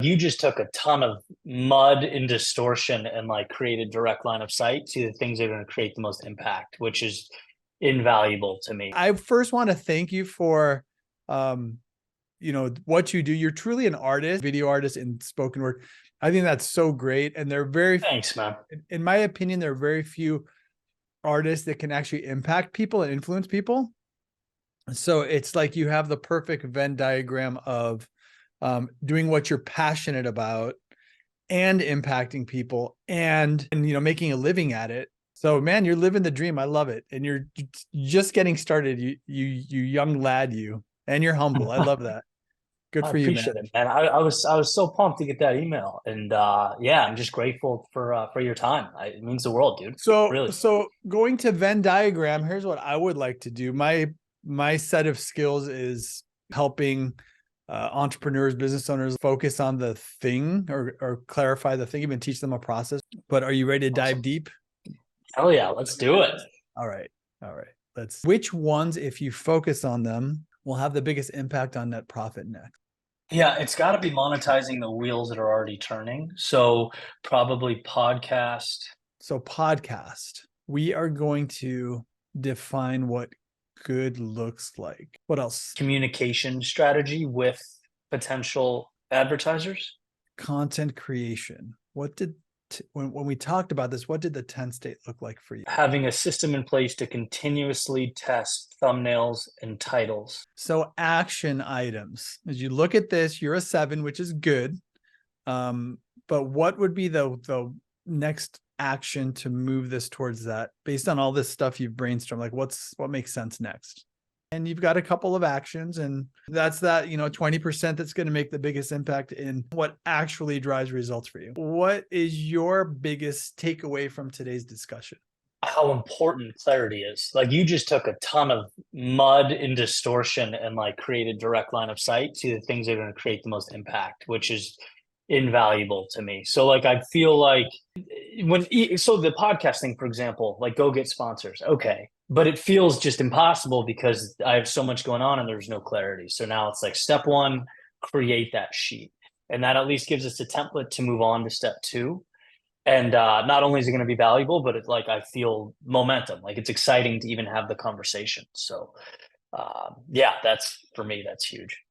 You just took a ton of mud and distortion and like created direct line of sight to the things that are going to create the most impact, which is invaluable to me. I first want to thank you for, what you do. You're truly an artist, video artist in spoken word. I think that's so great. And Thanks, man. in my opinion, there are very few artists that can actually impact people and influence people. So it's like you have the perfect Venn diagram of doing what you're passionate about and impacting people and making a living at it. So man, you're living the dream. I love it. And you're just getting started. You young lad, and you're humble. I love that. Good I for you, man. appreciate it, man. I was so pumped to get that email, and yeah, I'm just grateful for your time. It means the world, dude. So Really. so going to Venn diagram, here's what I would like to do. My set of skills is helping entrepreneurs, business owners focus on the thing or clarify the thing, even teach them a process. But are you ready to dive Awesome. deep? Hell yeah, let's do it. All right. All right. Which ones, if you focus on them, will have the biggest impact on net profit next? Yeah, it's got to be monetizing the wheels that are already turning. So probably podcast. So, podcast, we are going to define what good looks like. What else? Communication strategy with potential advertisers. Content creation. When we talked about this, what did the 10 state look like for you? Having a system in place to continuously test thumbnails and titles. So, action items. As you look at this, you're a 7, which is good. But what would be the next action to move this towards that based on all this stuff you've brainstormed? Like what makes sense next? And you've got a couple of actions, and that's 20% that's going to make the biggest impact in what actually drives results for you. What is your biggest takeaway from today's discussion? How important clarity is. Like you just took a ton of mud and distortion and like created direct line of sight to the things that are going to create the most impact, which is invaluable to me. So like I feel like so the podcasting, for example, like go get sponsors. Okay. But it feels just impossible because I have so much going on and there's no clarity. So now it's like step one, create that sheet. And that at least gives us a template to move on to step two. And not only is it going to be valuable, but it's like I feel momentum. Like it's exciting to even have the conversation. So yeah, that's for me, that's huge.